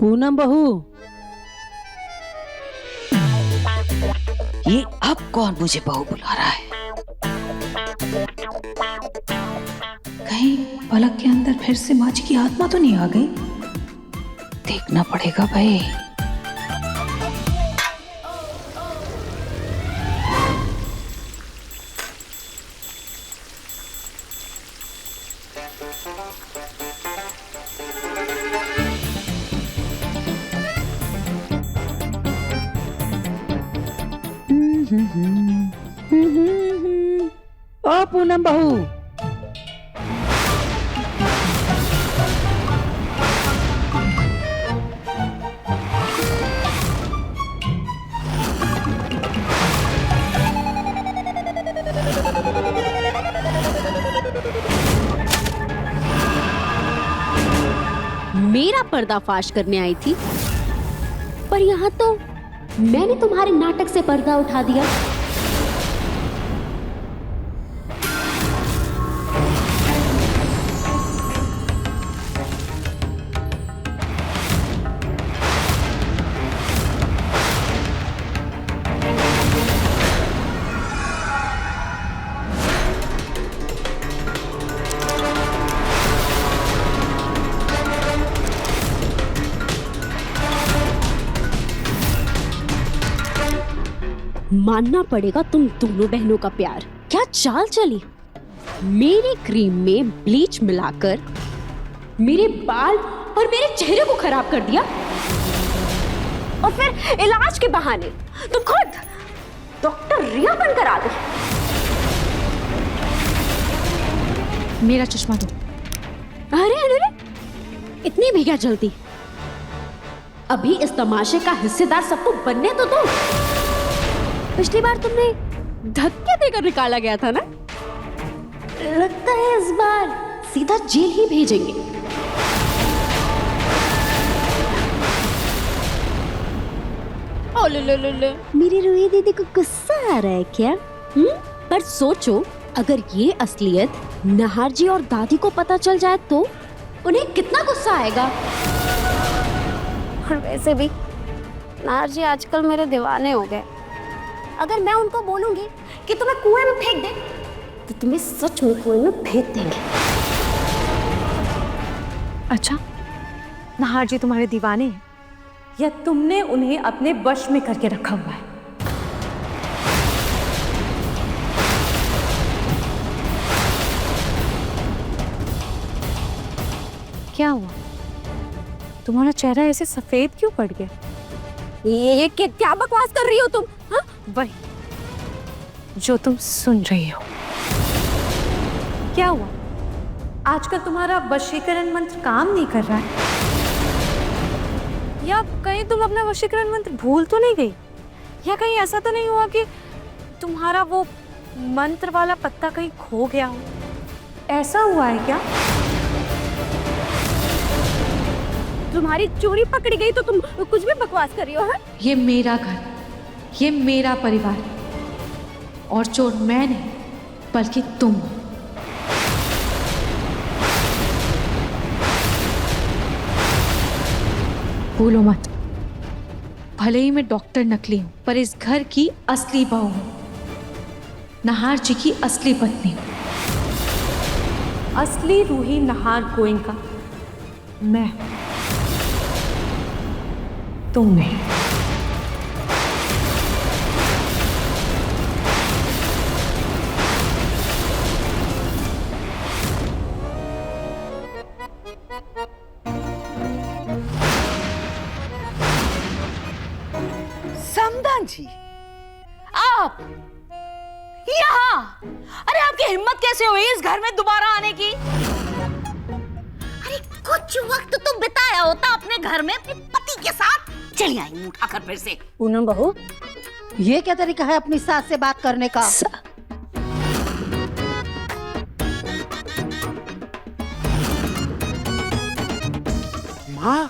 पूनम बहू, ये अब कौन मुझे बहू बुला रहा है? कहीं पलक के अंदर फिर से माँ जी की आत्मा तो नहीं आ गई? देखना पड़ेगा भाई। ओ पूनम बहू, मेरा पर्दाफाश करने आई थी, पर यहाँ तो मैंने तुम्हारे नाटक से पर्दा उठा दिया। मानना पड़ेगा तुम दोनों बहनों का प्यार। क्या चाल चली, मेरी क्रीम में ब्लीच मिलाकर मेरे बाल और मेरे चेहरे को खराब कर दिया, और फिर इलाज के बहाने तुम खुद डॉक्टर रिया बनकर आ गई। मेरा चश्मा दो। अरे अरे अरे, इतनी भी क्या जल्दी? अभी इस तमाशे का हिस्सेदार सबको बनने तो दो। पिछली बार तुमने धक्के देकर निकाला गया था ना, लगता है इस बार सीधा जेल ही भेजेंगे। ओ लो, मेरी रूही दीदी को गुस्सा आ रहा है क्या? पर सोचो, अगर ये असलियत नहार जी और दादी को पता चल जाए तो उन्हें कितना गुस्सा आएगा। और वैसे भी नहार जी आजकल मेरे दीवाने हो गए। अगर मैं उनको बोलूंगी कि तुम्हें कुएं में फेंक दे, तो तुम्हें सच में कुएं में फेंक देंगे। अच्छा, नहार जी तुम्हारे दीवाने हैं या तुमने उन्हें अपने वश में करके रखा हुआ है? क्या हुआ? तुम्हारा चेहरा ऐसे सफेद क्यों पड़ गया? ये क्या बकवास कर रही हो तुम? हाँ? वही जो तुम सुन रही हो। क्या हुआ? आजकल तुम्हारा वशीकरण मंत्र काम नहीं कर रहा है? या कहीं तुम अपना वशीकरण मंत्र भूल तो नहीं गई? या कहीं ऐसा तो नहीं हुआ कि तुम्हारा वो मंत्र वाला पत्ता कहीं खो गया हो? ऐसा हुआ है क्या? तुम्हारी चोरी पकड़ी गई तो तुम कुछ भी बकवास कर रही हो? है? ये मेरा घर, ये मेरा परिवार, और चोर मैं नहीं बल्कि तुम हो। भूलो मत, भले ही मैं डॉक्टर नकली हूं, पर इस घर की असली बहू हूं, नहार जी की असली पत्नी हूं। असली रूही नहार गोइंका मैं, तुम नहीं। समदान जी, आप यहाँ? अरे आपकी हिम्मत कैसे हुई इस घर में दोबारा आने की? अरे कुछ वक्त तो बिताया होता अपने घर में अपने पति के साथ। चली आई मुंह उठाकर फिर से। पूनम बहू, ये क्या तरीका है अपनी सास से बात करने का? माँ,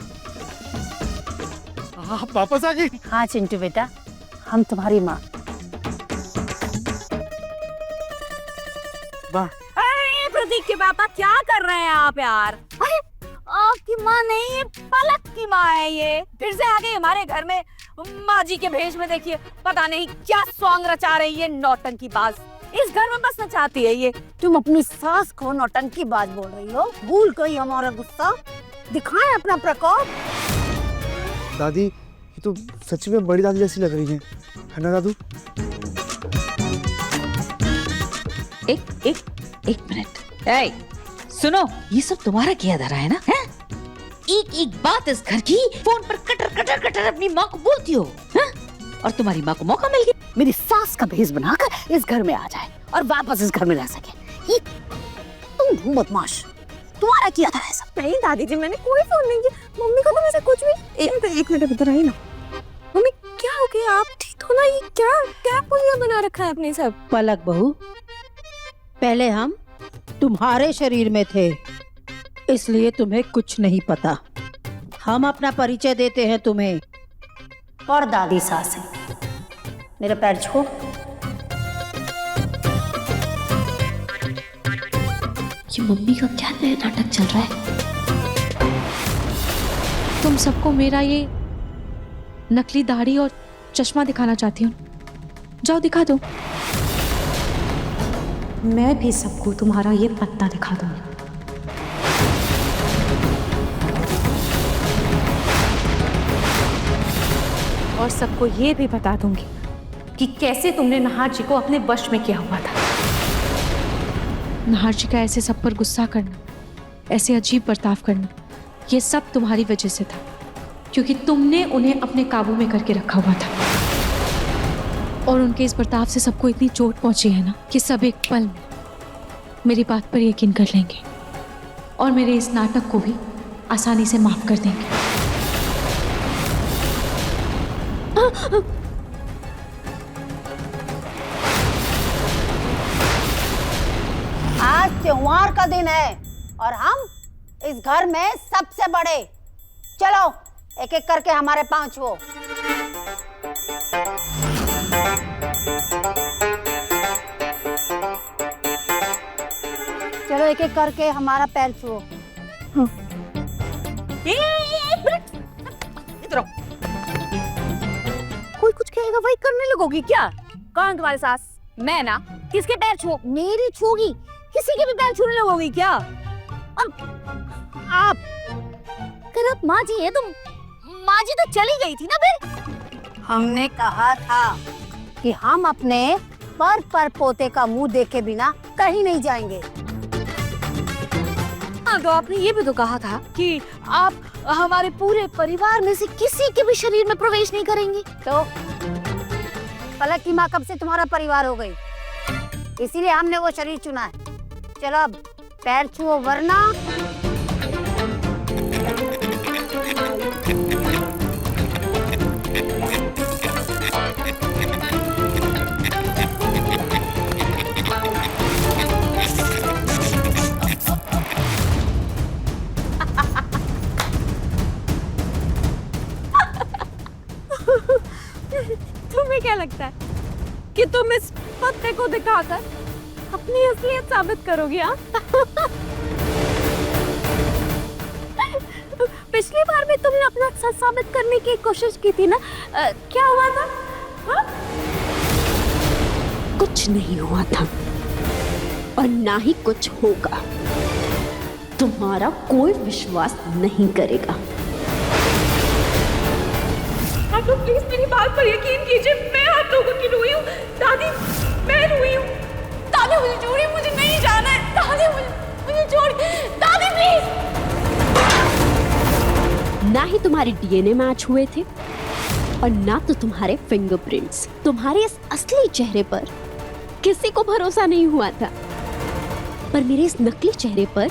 आप वापस आ गई? हाँ चिंटू बेटा, हम तुम्हारी माँ। वाह, अरे प्रतीक के पापा क्या कर रहे हैं आप यार? अरे की माँ नहीं, ये पलक की माँ है। ये फिर से आ गई हमारे घर में माँ जी के भेष में। देखिए पता नहीं क्या सॉन्ग रचा रही है नौटंकीबाज। इस घर में बसना चाहती है ये। तुम अपनी सास को नौटंकीबाज बोल रही हो। भूल गई हमारा गुस्सा। दिखाएं अपना प्रकोप। दादी ये तो सच में बड़ी दादी जैसी लग रही है ना दादू? एक मिनट। ए, सुनो, ये सब तुम्हारा किया धरा है ना? है? एक बात इस घर की फोन पर कटर अपनी माँ को बोलती हो, है? और तुम्हारी माँ को मौका मिल गया मेरी सास का भेष बनाकर इस घर में आ जाए और वापस इस घर में रह सके। ये तुम बदमाश, तुम्हारा किया था ऐसा? नहीं दादी जी, मैंने कोई फोन नहीं किया। मम्मी को तो वैसे कुछ भी। एक मिनट इधर आई ना। मम्मी क्या हो गया? आप ठीक हो ना? ये क्या पुलिया बना रखा है अपने सब? पलक बहू, पहले हम तुम्हारे शरीर में थे, इसलिए तुम्हें कुछ नहीं पता। हम अपना परिचय देते हैं तुम्हें। और दादी सास है। मेरा पैर छोड़। ये मम्मी का क्या नया नाटक चल रहा है? तुम सबको मेरा ये नकली दाढ़ी और चश्मा दिखाना चाहती हूँ। जाओ दिखा दो। मैं भी सबको तुम्हारा ये पत्ता दिखा दूंगी। और सबको ये भी बता दूंगी कि कैसे तुमने नाहर जी को अपने वश में किया हुआ था। नाहर जी का ऐसे सब पर गुस्सा करना, ऐसे अजीब बर्ताव करना, ये सब तुम्हारी वजह से था, क्योंकि तुमने उन्हें अपने काबू में करके रखा हुआ था। और उनके इस बर्ताव से सबको इतनी चोट पहुंची है ना कि सब एक पल में मेरी बात पर यकीन कर लेंगे और मेरे इस नाटक को भी आसानी से माफ कर देंगे। आज त्योहार का दिन है और हम इस घर में सबसे बड़े। चलो एक एक करके हमारे पांव छुओ। चलो एक एक करके हमारा पैर छुओ। कोई कुछ कहेगा वही करने लगोगी क्या? कौन तुम्हारी सास? मैं ना। किसके पैर छू? मेरी छूगी। किसी के भी पैर छूने लगोगी क्या? आप कर अब माँ जी है तुम। माँ जी तो चली गई थी ना फिर। हमने कहा था कि हम अपने पर पोते का मुंह देखे बिना कहीं नहीं जाएंगे। हाँ, तो आपने ये भी तो कहा था कि आप हमारे पूरे परिवार में से किसी के भी शरीर में प्रवेश नहीं करेंगी। तो पलक की माँ कब से तुम्हारा परिवार हो गई, इसीलिए हमने वो शरीर चुना है। चलो अब पैर छुओ वरना। तुम्हें क्या लगता है कि तुम इस पत्ते को दिखाकर अपनी असलियत साबित करोगी? हाँ? पिछली बार भी तुमने अपना सच साबित करने की कोशिश की थी ना। क्या हुआ था? हाँ? कुछ नहीं हुआ था और ना ही कुछ होगा। तुम्हारा कोई विश्वास नहीं करेगा। आप लोग प्लीज मेरी बात पर यकीन कीजिए। मैं आप लोगों की रोई हूँ। दादी, मैं रोई हूँ। दादी मुझे छोड़िए, मुझे नहीं जाना है। दादी मुझे छोड़िए। दादी प्लीज। ना ही तुम्हारे डीएनए मैच हुए थे और ना तो तुम्हारे फिंगरप्रिंट्स। तुम्हारे इस असली चेहरे पर किसी को भरोसा नहीं हुआ था, पर मेरे इस नकली चेहरे पर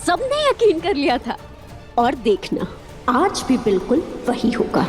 सबने यकीन कर लिया था। और देखना, आज भी बिल्कुल वही होगा।